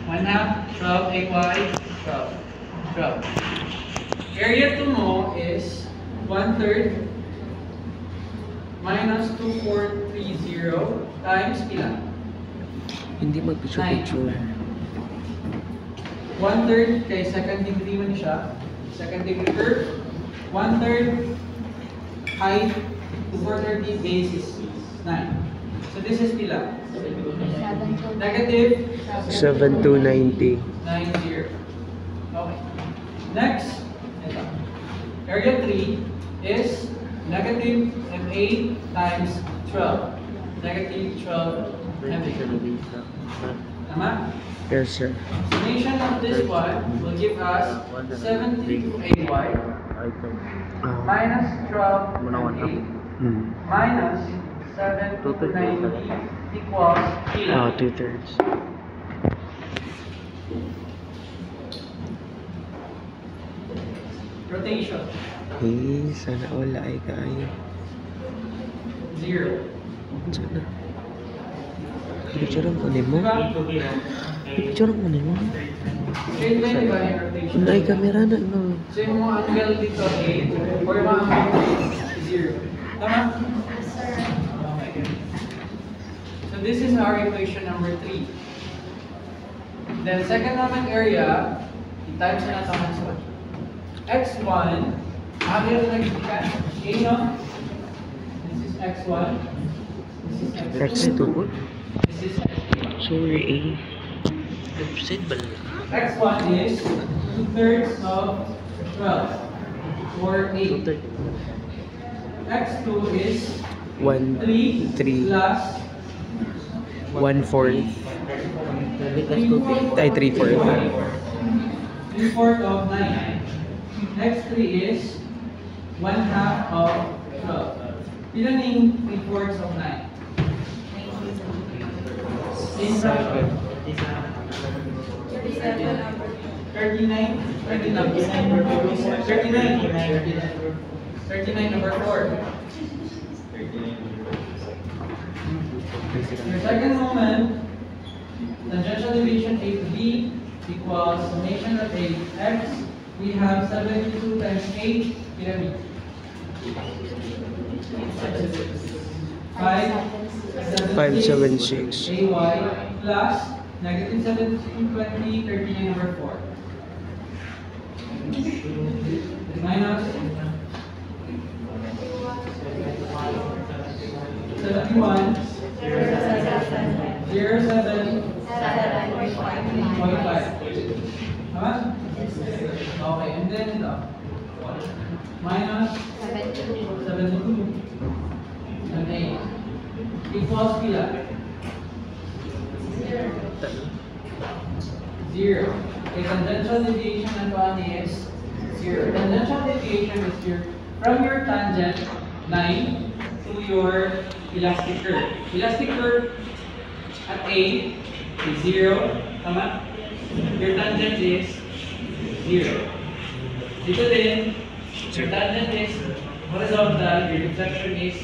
1 half, 12, AY, 12. 12. Area 2 mo is 1/3 minus 2430 times pila? Hindi mag-picture-picture. 1/3 kay second degree man siya. Second degree curve. 1/3 height to 430 base is 9. So this is pila? Negative 7290. 90. Okay. Next, ito. Area 3 is negative MA times 12. Negative 12 MA. Tama? Yes, sir. Summation of this one will give us 72 AY minus 12 MA minus 790 equals kila. 2/3. Rotation. Hey, sana wala ay kaya. 0. Sana. Picture mo ni mo. Picture mo ni mo. Straight line ba yung rotation? Ay kamera na no. So yung mga angle dito ay or yung mga angle dito 0. Tama? Okay. So this is our equation number 3. Then second naman area, i-times na natin sa x1, ano yung nag-ikan? A, no? This is x1. This is x2. X2. This is x3. Sorry, eh. Website ba? X1 is 2/3 of 12 or 8. X2 is 1, 3 3, plus 1/4. Ay, 3/4. 3/4 of 9. X3 is 1/2 of 12. Ilan yung 3/4 of 9? 39 over 4. Your second moment, tangential deviation A to B equals summation of A x. We have 72 times 8 pyramid. 576 AY plus negative 1720 39 over 4. Minus 71 07.5. Tama? Okay, and then ito. Minus 72 and 8 equals pila? 0. Okay, tangential deviation and one is 0. Tangential deviation is from your tangent line to your elastic curve. Elastic curve at A is 0. Tama? Your tangent is 0. Dito din, your tangent is horizontal, your deflection is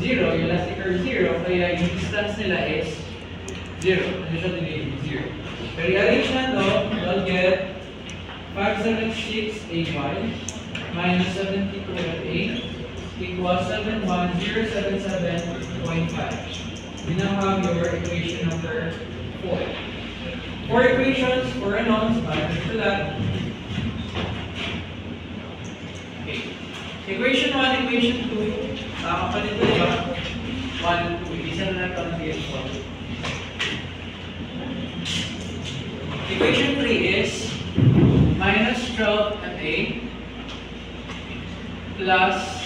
0, your elastic curve is 0, kaya yung distance nila is 0. Tangential deviation is 0. The rearrangement though, you'll get 576 AY minus 72 at 8 equals 71077.5. We now have your equation number 4. 4 equations, 4 unknowns, to that. Okay. Equation 1, equation 2, kapalit ko diba? 1, 2, isa na natin ang PS1. Equation 3 is minus 12 at A plus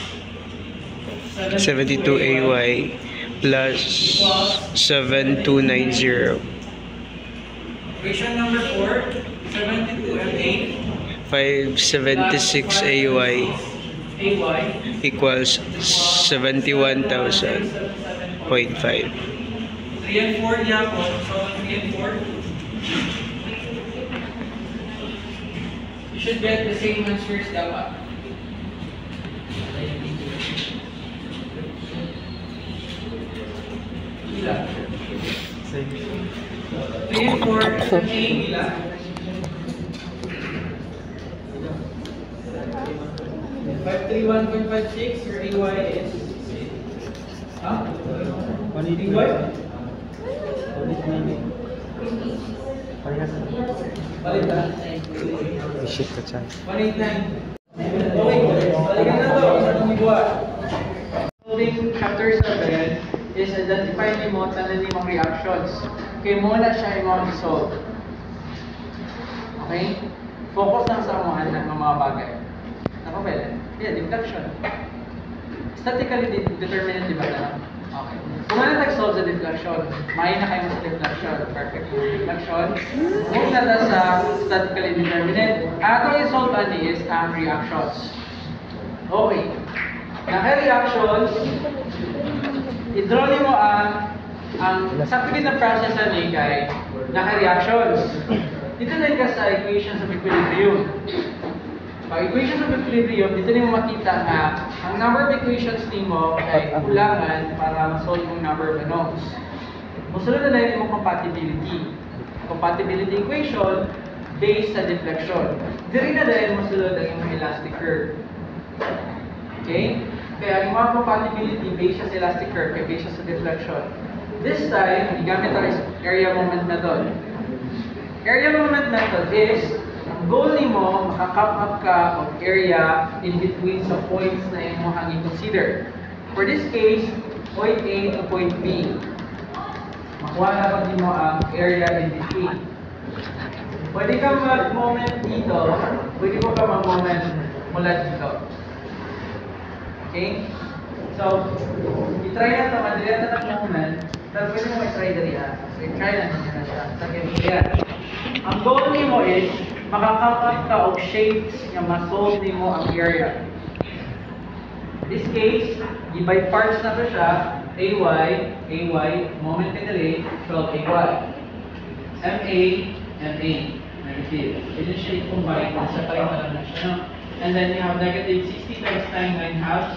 72 AY plus 7290 equation number 4, 72 at A 576 AY equals 71,000.5. 3 and 4 diapon, so 3 and 4. You should get the same answers dapat. Ila. 3 and 4 SMA bilang 531.56, your AY is AY? Balikan. Shit ka dyan. 189. Okay, balikan na to. Sa tumigwa. Solving chapter 7 is identify ni mo tanan ni mong reactions. Okay, muna siya yung solve. Okay? Focus lang sa mga bagay. Nakapel? Yeah, deflection. Statically determinate, di ba na? Okay. Kung ano nag-solve sa deflection, may na kayo sa deflection. Perfect deflection. Move na sa statically determinate. Atong i-solve ani is ang reactions. Okay. Naka-reactions, i-draw niyo mo ang sakit na process ani kay naka-reactions. Dito na ka sa equations of equilibrium. Pag equations of equilibrium, dito niyo makita na ang number of equations nimo ay kulangan para ma-solve yung number of unknowns. Musunod na yun yung compatibility. Compatibility equation based sa deflection. Diri na dahil musunod ang yung elastic curve. Okay? Kaya yung mga compatibility based sa elastic curve kaya based sa deflection. This time, igamit ang area moment method. Area moment method is ang goal nimo makakap up ka of area in between sa points na imo hangin consider. For this case, point A to point B. Makuha na pag mo ang area in between. Pwede ka mag-moment dito, pwede mo ka mag-moment mula dito. Okay? So, i-try na ito, madali na ng moment, pero pwede mo i-try dali ha. So, i-try na nyo na siya. Sa kaya, ang goal nimo is makakap ka of shapes na ma-solve nimo ang area. In this case, by parts na to siya, AY, moment ka dali, 12 AY. MA, negative. Pwede siya i-combine, sa pa rin na siya. No? And then you have negative 60 times 9 halves.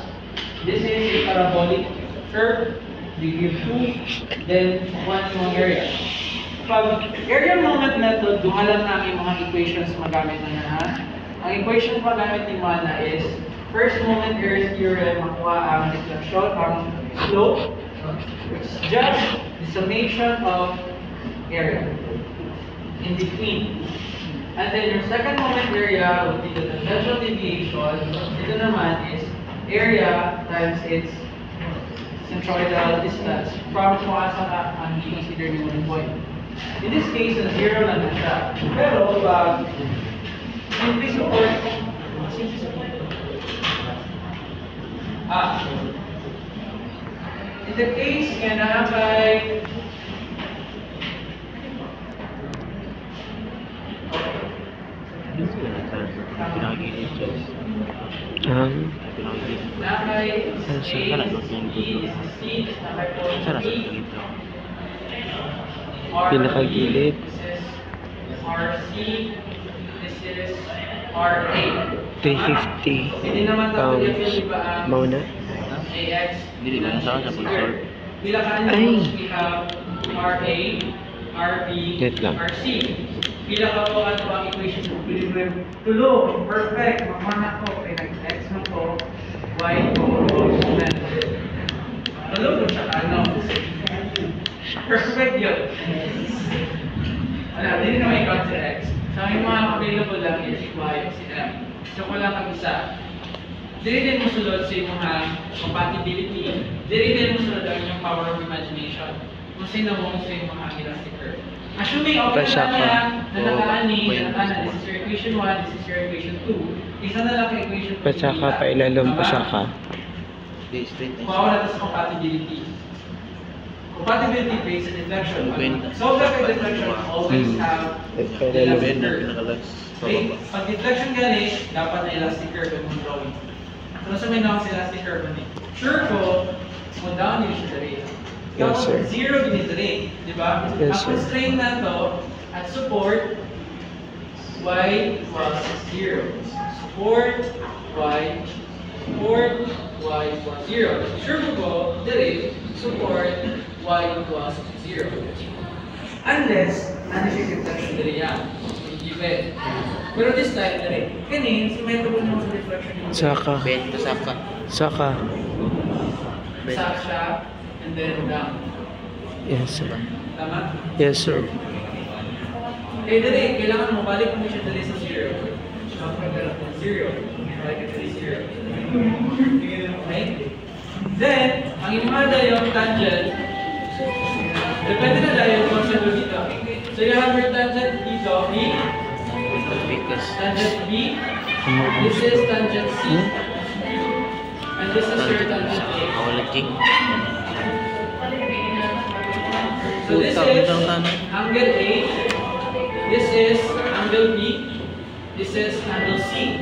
This is a parabolic curve. We give 2, then 1 yung area. Pag area moment method, duhalan namin mga equations magamit na yan ha. Ang equation magamit ni Mana is first moment area theorem, makuha ang deflection, ang slope, which is just the summation of area in between. And then your second moment area would be the tangential deviation. Ito naman is area times its centroidal distance from kung asa ka ang i-consider ni one point. In this case, 0 lang na siya. Pero, simple support. In the case nga na by pinakagilid. RC, this is RA. 350 Hindi naman pounds. Mauna? AX. Hindi ba nasa sa pag-solve? Bilakan Ay. we have RA, RB, Net lang. RC. Pila ka po ano ang equation of equilibrium? Tulo, perfect. Mamana ko, ay nag-X mo ko, Y ko, moment. Tulo ko siya ano. Perfect yun. Wala, hindi naman ikaw si X. So, yung mga available lang is Y o si M. So, kung lang kag-isa. Dili din mo sulod sa mga compatibility. Dili din mo sulod ang inyong power of imagination. Kung sino mo sa mga elastic curve. Assuming okay Pasya na ka. yan, na nakaani, this is your equation 1, this is your equation 2. Isa na lang ka equation 2. Pasya ka, pailalong pasya ka. Okay, straight na. Kuha na sa compatibility. Compatibility based on deflection. Open. So, the deflection always have Pailalong. Ben, na pinakalas sa okay, baba. pag deflection gani, dapat na elastic curve yung drawing. So, sa may nakang elastic curve ni. Sure ko, mo down din siya dali. Yes, sir. Zero din dali, di ba? Yes, Ang sir. constraint na to, at support, y equals 0. Support, y, support, y equals 0. Sure ko, dali, support, y equals 0. Unless, ano siya reflection diri ya. Given. Pero this time diri, kani symmetrical naman sa reflection ni Saka. Bento saka. Saka. sa siya and then down. Yes, sir. Tama? Yes, sir. Eh dali, kailangan mo balik mo siya dali sa zero. Zero. Balik ka dali zero. Okay? Then, ang imada yung tangent. Depende na dahil kung saan dito. So you have your tangent dito, B. Because Tangent B. This is tangent C. And this is your tangent A. awalaging. So this is angle A. This is angle B. This is angle C.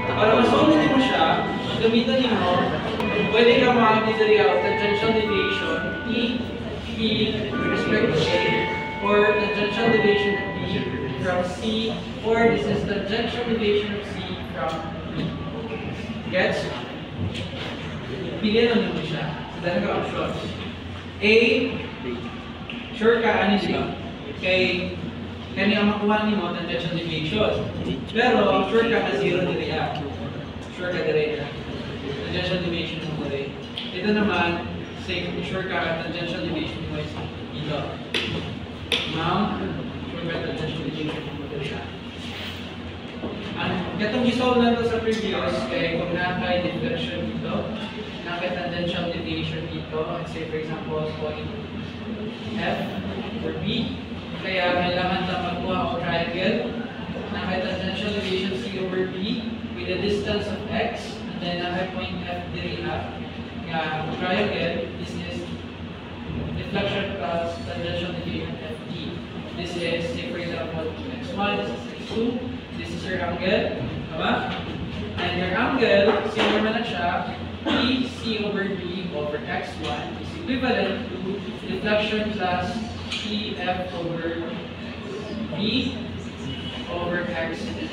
Para masolve mo siya, gamitan mo, pwede ka makakita of tangential deviation E, B with respect to A, or tangential deviation of B from C, or this is tangential deviation of C from B. Gets? Pilihan mo siya. So, dahil ka options. A, sure ka, ano di ba? Kay ang makuha ni mo, tangential deviation. Pero, sure ka na zero diri ya. Sure ka diri ya. Tangential deviation mo diri. Ito naman, say, sure ka tangential deviation mo is dito. Now, sure ka tangential deviation mo diri ya. Katong gisolve na to sa previous, kaya kung naka-difflection dito, naka-tangential deviation dito, let's say for example, point F or B, kaya kailangan na magkuha o triangle, naka-tangential deviation C over B with a distance of X, and then naka-point F diri F, kaya triangle, this is deflection plus tangential deviation FT. This is, say for example, X1, this is X2, this is your angle, tama? And your angle, same naman na siya, E C over B over X1 is equivalent to deflection plus E F over B over X2.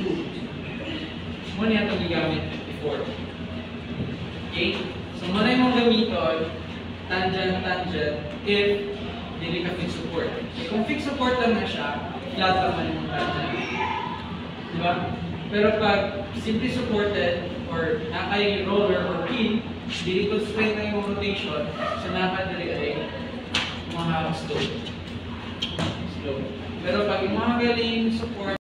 Muna yan itong gigamit before. Okay? So muna yung mong gamiton, tangent, if hindi ka fixed support. Okay, kung fixed support lang na siya, flat naman yung tangent. Diba? Pero pag simply supported or nakay roller or pin, hindi constrain na yung rotation, so nakadali mga slow. Pero pag yung mga galing support,